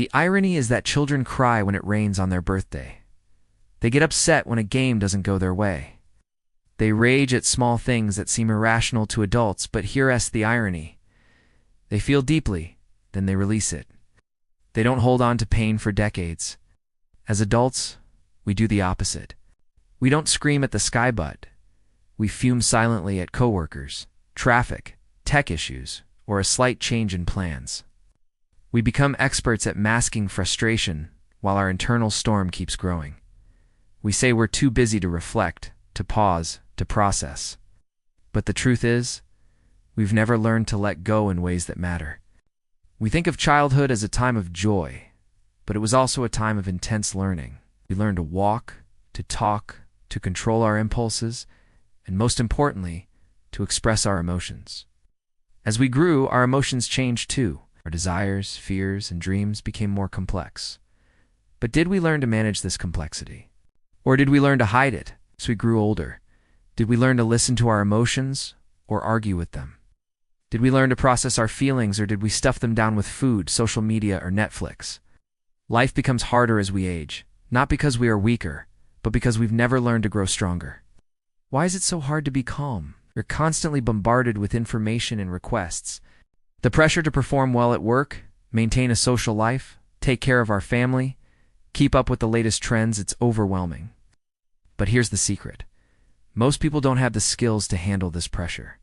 The irony is that children cry when it rains on their birthday. They get upset when a game doesn't go their way. They rage at small things that seem irrational to adults, but here's the irony. They feel deeply, then they release it. They don't hold on to pain for decades. As adults, we do the opposite. We don't scream at the sky, but we fume silently at coworkers, traffic, tech issues, or a slight change in plans. We become experts at masking frustration while our internal storm keeps growing. We say we're too busy to reflect, to pause, to process. But the truth is, we've never learned to let go in ways that matter. We think of childhood as a time of joy, but it was also a time of intense learning. We learned to walk, to talk, to control our impulses, and most importantly, to express our emotions. As we grew, our emotions changed too. Our desires, fears, and dreams became more complex. But did we learn to manage this complexity? Or did we learn to hide it as we grew older? Did we learn to listen to our emotions or argue with them? Did we learn to process our feelings, or did we stuff them down with food, social media, or Netflix? Life becomes harder as we age, not because we are weaker, but because we've never learned to grow stronger. Why is it so hard to be calm? You're constantly bombarded with information and requests. The pressure to perform well at work, maintain a social life, take care of our family, keep up with the latest trends, it's overwhelming. But here's the secret. Most people don't have the skills to handle this pressure.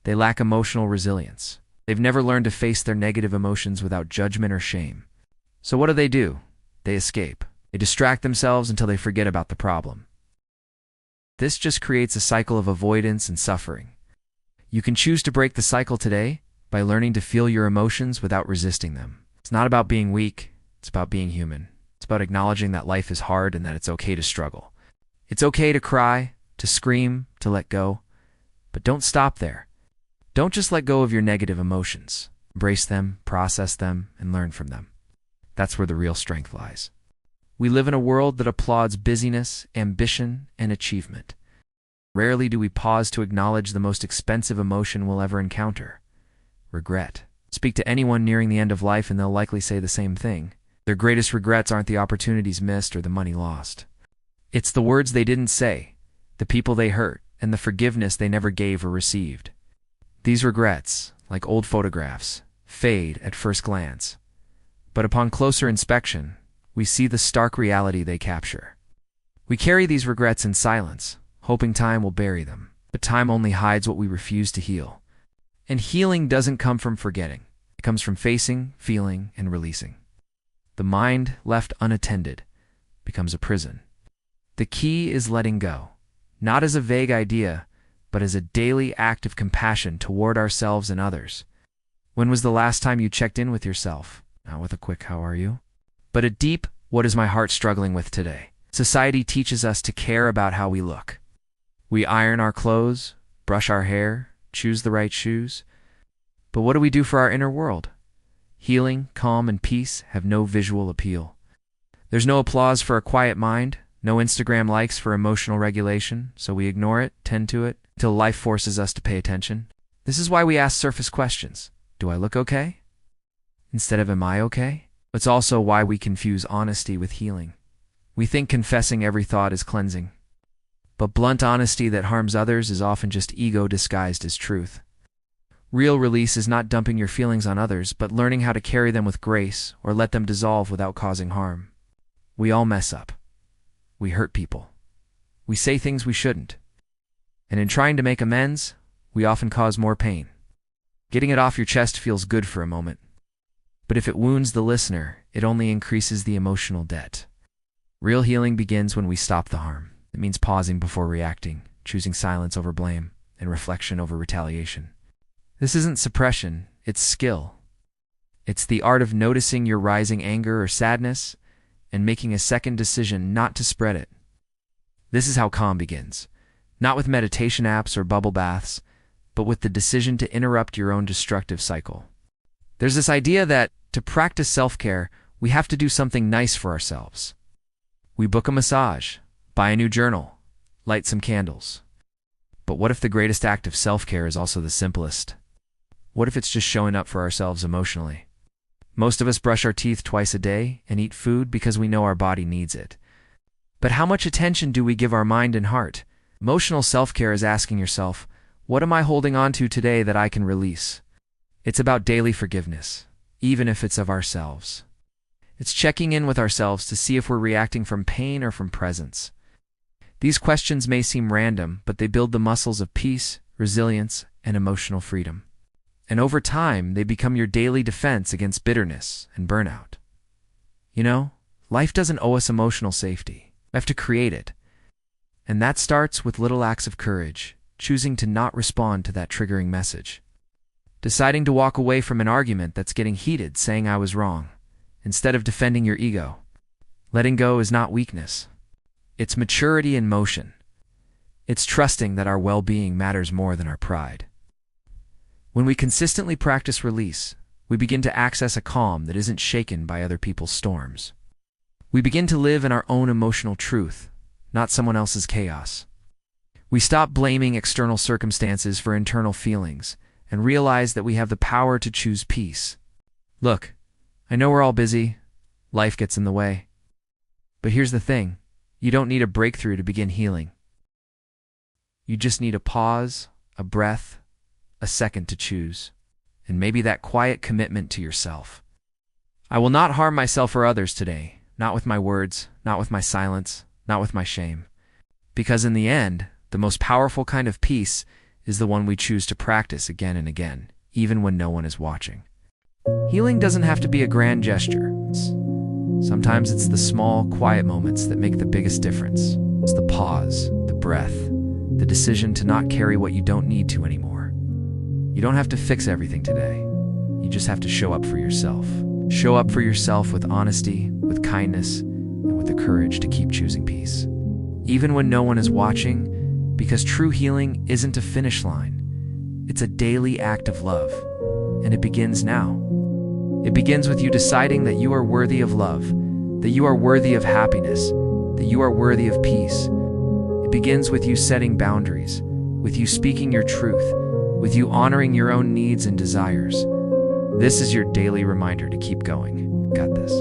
They lack emotional resilience. They've never learned to face their negative emotions without judgment or shame. So what do? They escape. They distract themselves until they forget about the problem. This just creates a cycle of avoidance and suffering. You can choose to break the cycle today by learning to feel your emotions without resisting them. It's not about being weak, it's about being human. It's about acknowledging that life is hard and that it's okay to struggle. It's okay to cry, to scream, to let go. But don't stop there. Don't just let go of your negative emotions. Embrace them, process them, and learn from them. That's where the real strength lies. We live in a world that applauds busyness, ambition, and achievement. Rarely do we pause to acknowledge the most expensive emotion we'll ever encounter: regret. Speak to anyone nearing the end of life and they'll likely say the same thing. Their greatest regrets aren't the opportunities missed or the money lost. It's the words they didn't say, the people they hurt, and the forgiveness they never gave or received. These regrets, like old photographs, fade at first glance. But upon closer inspection, we see the stark reality they capture. We carry these regrets in silence, hoping time will bury them. But time only hides what we refuse to heal. And healing doesn't come from forgetting. It comes from facing, feeling, and releasing. The mind, left unattended, becomes a prison. The key is letting go, not as a vague idea, but as a daily act of compassion toward ourselves and others. When was the last time you checked in with yourself? Not with a quick "how are you?" but a deep "what is my heart struggling with today?" Society teaches us to care about how we look. We iron our clothes, brush our hair, choose the right shoes. But what do we do for our inner world? Healing, calm, and peace have no visual appeal. There's no applause for a quiet mind, no Instagram likes for emotional regulation, so we ignore it, tend to it, until life forces us to pay attention. This is why we ask surface questions. Do I look okay? Instead of am I okay? It's also why we confuse honesty with healing. We think confessing every thought is cleansing. But blunt honesty that harms others is often just ego disguised as truth. Real release is not dumping your feelings on others, but learning how to carry them with grace or let them dissolve without causing harm. We all mess up. We hurt people. We say things we shouldn't. And in trying to make amends, we often cause more pain. Getting it off your chest feels good for a moment. But if it wounds the listener, it only increases the emotional debt. Real healing begins when we stop the harm. It means pausing before reacting, choosing silence over blame, and reflection over retaliation. This isn't suppression, it's skill. It's the art of noticing your rising anger or sadness and making a second decision not to spread it. This is how calm begins. Not with meditation apps or bubble baths, but with the decision to interrupt your own destructive cycle. There's this idea that, to practice self-care, we have to do something nice for ourselves. We book a massage, buy a new journal, light some candles. But what if the greatest act of self-care is also the simplest? What if it's just showing up for ourselves emotionally? Most of us brush our teeth twice a day and eat food because we know our body needs it. But how much attention do we give our mind and heart? Emotional self-care is asking yourself, what am I holding on to today that I can release? It's about daily forgiveness, even if it's of ourselves. It's checking in with ourselves to see if we're reacting from pain or from presence. These questions may seem random, but they build the muscles of peace, resilience, and emotional freedom. And over time, they become your daily defense against bitterness and burnout. You know, life doesn't owe us emotional safety. We have to create it. And that starts with little acts of courage, choosing to not respond to that triggering message. Deciding to walk away from an argument that's getting heated, saying I was wrong, instead of defending your ego. Letting go is not weakness. It's maturity in motion. It's trusting that our well-being matters more than our pride. When we consistently practice release, we begin to access a calm that isn't shaken by other people's storms. We begin to live in our own emotional truth, not someone else's chaos. We stop blaming external circumstances for internal feelings and realize that we have the power to choose peace. Look, I know we're all busy. Life gets in the way. But here's the thing. You don't need a breakthrough to begin healing. You just need a pause, a breath, a second to choose, and maybe that quiet commitment to yourself. I will not harm myself or others today, not with my words, not with my silence, not with my shame. Because in the end, the most powerful kind of peace is the one we choose to practice again and again, even when no one is watching. Healing doesn't have to be a grand gesture. Sometimes it's the small, quiet moments that make the biggest difference. It's the pause, the breath, the decision to not carry what you don't need to anymore. You don't have to fix everything today. You just have to show up for yourself. Show up for yourself with honesty, with kindness, and with the courage to keep choosing peace. Even when no one is watching, because true healing isn't a finish line. It's a daily act of love, and it begins now. It begins with you deciding that you are worthy of love, that you are worthy of happiness, that you are worthy of peace. It begins with you setting boundaries, with you speaking your truth, with you honoring your own needs and desires. This is your daily reminder to keep going. Got this.